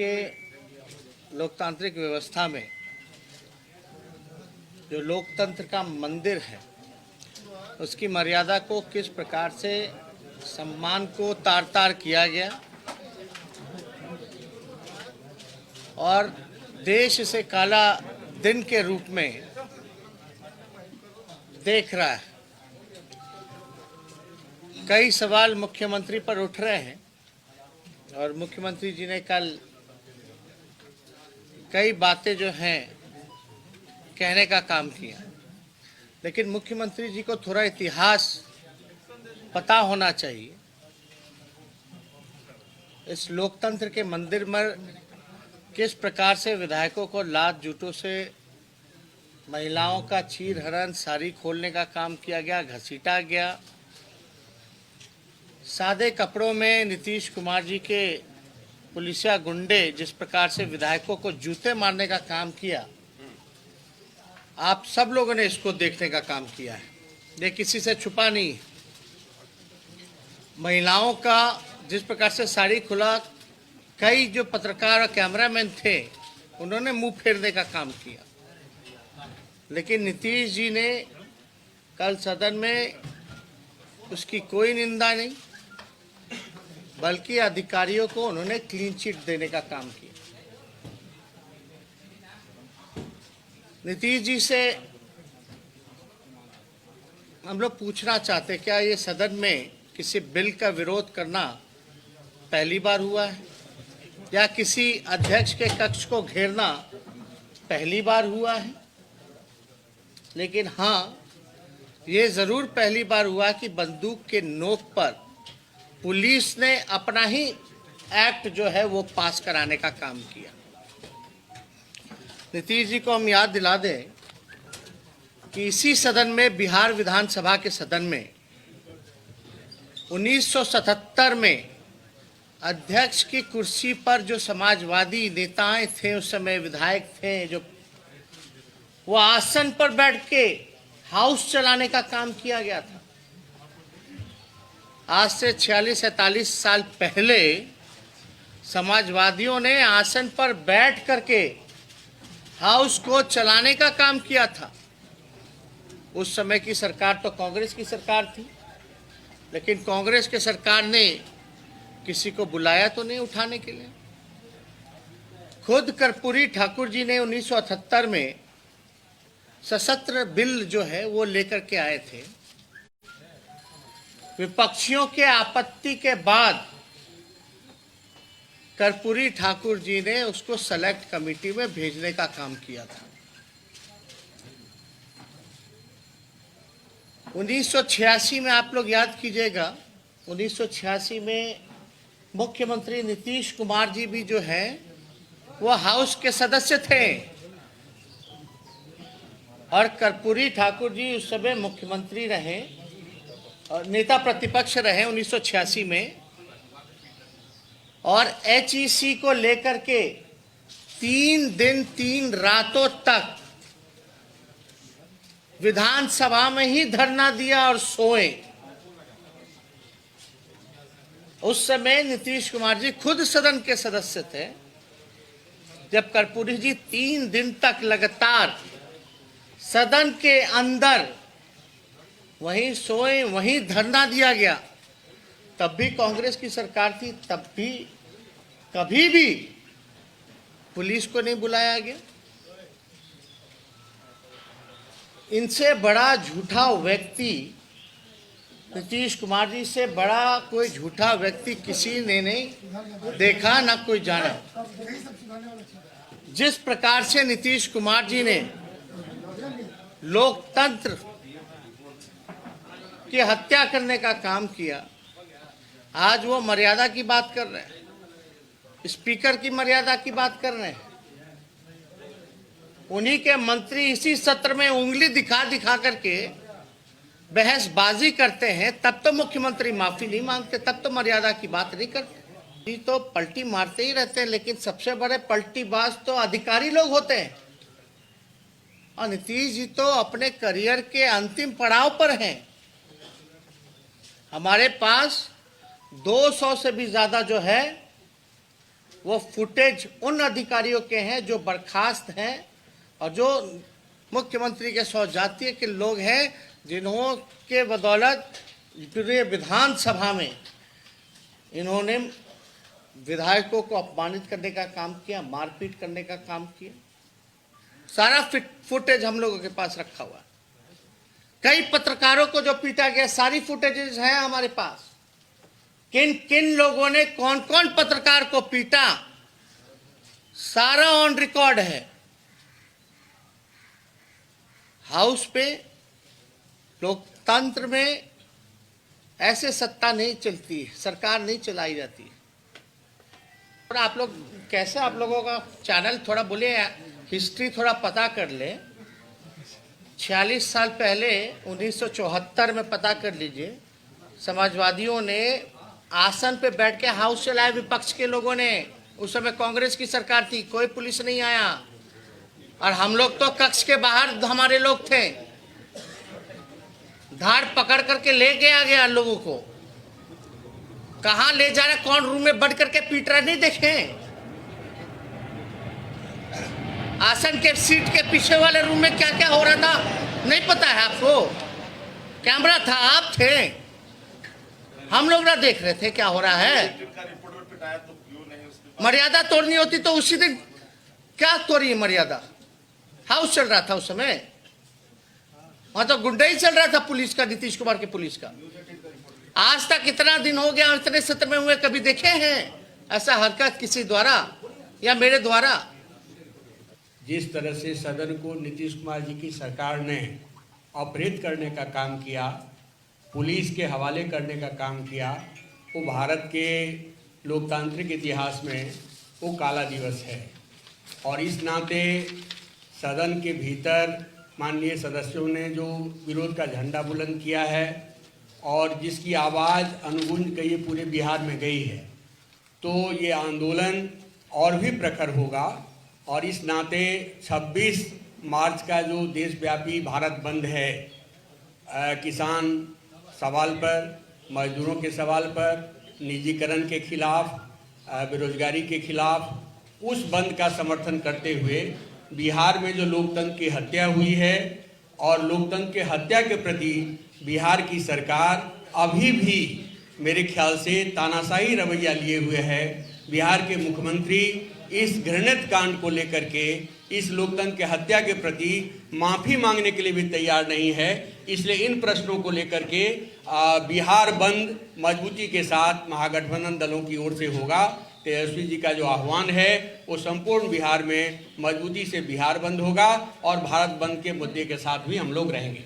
के लोकतांत्रिक व्यवस्था में जो लोकतंत्र का मंदिर है उसकी मर्यादा को किस प्रकार से सम्मान को तार तार किया गया और देश इसे काला दिन के रूप में देख रहा है। कई सवाल मुख्यमंत्री पर उठ रहे हैं और मुख्यमंत्री जी ने कल कई बातें जो हैं कहने का काम किया, लेकिन मुख्यमंत्री जी को थोड़ा इतिहास पता होना चाहिए। इस लोकतंत्र के मंदिर में किस प्रकार से विधायकों को लात जूतों से महिलाओं का चीरहरण, साड़ी खोलने का काम किया गया, घसीटा गया। सादे कपड़ों में नीतीश कुमार जी के पुलिसिया गुंडे जिस प्रकार से विधायकों को जूते मारने का काम किया, आप सब लोगों ने इसको देखने का काम किया है। ये किसी से छुपा नहीं है। महिलाओं का जिस प्रकार से साड़ी खुला, कई जो पत्रकार और कैमरामैन थे उन्होंने मुंह फेरने का काम किया, लेकिन नीतीश जी ने कल सदन में उसकी कोई निंदा नहीं, बल्कि अधिकारियों को उन्होंने क्लीन चिट देने का काम किया। नीतीश जी से हम लोग पूछना चाहते, क्या ये सदन में किसी बिल का विरोध करना पहली बार हुआ है या किसी अध्यक्ष के कक्ष को घेरना पहली बार हुआ है? लेकिन हाँ, ये जरूर पहली बार हुआ कि बंदूक के नोक पर पुलिस ने अपना ही एक्ट जो है वो पास कराने का काम किया। नीतीश जी को हम याद दिला दें कि इसी सदन में, बिहार विधानसभा के सदन में 1977 में अध्यक्ष की कुर्सी पर जो समाजवादी नेताएं थे, उस समय विधायक थे, जो वो आसन पर बैठ के हाउस चलाने का काम किया गया था। आज से 46-47 साल पहले समाजवादियों ने आसन पर बैठ करके हाउस को चलाने का काम किया था। उस समय की सरकार तो कांग्रेस की सरकार थी, लेकिन कांग्रेस के सरकार ने किसी को बुलाया तो नहीं उठाने के लिए। खुद कर्पूरी ठाकुर जी ने 1978 में सशस्त्र बिल जो है वो लेकर के आए थे। विपक्षियों के आपत्ति के बाद कर्पूरी ठाकुर जी ने उसको सेलेक्ट कमेटी में भेजने का काम किया था। 1986 में आप लोग याद कीजिएगा, 1986 में मुख्यमंत्री नीतीश कुमार जी भी जो है वो हाउस के सदस्य थे और कर्पूरी ठाकुर जी उस समय मुख्यमंत्री रहे और नेता प्रतिपक्ष रहे 1986 में। और HEC को लेकर के 3 दिन 3 रातों तक विधानसभा में ही धरना दिया और सोए। उस समय नीतीश कुमार जी खुद सदन के सदस्य थे। जब कर्पूरी जी 3 दिन तक लगातार सदन के अंदर वहीं सोए, वहीं धरना दिया गया, तब भी कांग्रेस की सरकार थी, तब भी कभी भी पुलिस को नहीं बुलाया गया। इनसे बड़ा झूठा व्यक्ति, नीतीश कुमार जी से बड़ा कोई झूठा व्यक्ति किसी ने नहीं देखा, ना कोई जाना। जिस प्रकार से नीतीश कुमार जी ने लोकतंत्र की हत्या करने का काम किया, आज वो मर्यादा की बात कर रहे हैं, स्पीकर की मर्यादा की बात कर रहे हैं। उन्हीं के मंत्री इसी सत्र में उंगली दिखा दिखा करके बहसबाजी करते हैं, तब तो मुख्यमंत्री माफी नहीं मांगते, तब तो मर्यादा की बात नहीं करते। ये तो पलटी मारते ही रहते हैं, लेकिन सबसे बड़े पलटीबाज तो अधिकारी लोग होते हैं। और नीतीश जी तो अपने करियर के अंतिम पड़ाव पर हैं। हमारे पास 200 से भी ज्यादा जो है वो फुटेज उन अधिकारियों के हैं जो बर्खास्त हैं और जो मुख्यमंत्री के सौजातीय के लोग हैं, जिन्हों के बदौलत पूरे विधानसभा में इन्होंने विधायकों को अपमानित करने का काम किया, मारपीट करने का काम किया। सारा फुटेज हम लोगों के पास रखा हुआ है। कई पत्रकारों को जो पीटा गया, सारी फुटेजेस हैं हमारे पास। किन किन लोगों ने कौन कौन पत्रकार को पीटा, सारा ऑन रिकॉर्ड है। हाउस पे लोकतंत्र में ऐसे सत्ता नहीं चलती है, सरकार नहीं चलाई जाती है। और आप लोग कैसे, आप लोगों का चैनल थोड़ा बोले हिस्ट्री थोड़ा पता कर ले। 46 साल पहले 1974 में पता कर लीजिए, समाजवादियों ने आसन पे बैठ के हाउस चलाया, विपक्ष के लोगों ने। उस समय कांग्रेस की सरकार थी, कोई पुलिस नहीं आया, और हम लोग तो कक्ष के बाहर हमारे लोग थे, धाड़ पकड़ करके ले गया लोगों को। कहां ले जा रहे, कौन रूम में बढ़ करके पीट रहा, नहीं देखे। आसन के सीट के पीछे वाले रूम में क्या क्या हो रहा था नहीं पता है आपको? कैमरा था, आप थे, हम लोग ना देख रहे थे क्या हो रहा है। मर्यादा तोड़नी होती तो उसी दिन क्या तोड़ी मर्यादा। हाउस चल रहा था उस समय, वहां तो गुंडा ही चल रहा था पुलिस का, नीतीश कुमार के पुलिस का। आज तक इतना दिन हो गया, इतने सत्र में हुए, कभी देखे हैं ऐसा हरकत किसी द्वारा या मेरे द्वारा? जिस तरह से सदन को नीतीश कुमार जी की सरकार ने अपहृत करने का काम किया, पुलिस के हवाले करने का काम किया, वो भारत के लोकतांत्रिक इतिहास में वो काला दिवस है। और इस नाते सदन के भीतर माननीय सदस्यों ने जो विरोध का झंडा बुलंद किया है और जिसकी आवाज़ अनुगूंज गई पूरे बिहार में गई है, तो ये आंदोलन और भी प्रखर होगा। और इस नाते 26 मार्च का जो देशव्यापी भारत बंद है, किसान सवाल पर, मजदूरों के सवाल पर, निजीकरण के खिलाफ, बेरोजगारी के खिलाफ, उस बंद का समर्थन करते हुए बिहार में जो लोकतंत्र की हत्या हुई है और लोकतंत्र के हत्या के प्रति बिहार की सरकार अभी भी मेरे ख्याल से तानाशाही रवैया लिए हुए है। बिहार के मुख्यमंत्री इस घृणित कांड को लेकर के, इस लोकतंत्र के हत्या के प्रति माफ़ी मांगने के लिए भी तैयार नहीं है। इसलिए इन प्रश्नों को लेकर के बिहार बंद मजबूती के साथ महागठबंधन दलों की ओर से होगा। तेजस्वी जी का जो आह्वान है वो संपूर्ण बिहार में मजबूती से बिहार बंद होगा और भारत बंद के मुद्दे के साथ भी हम लोग रहेंगे।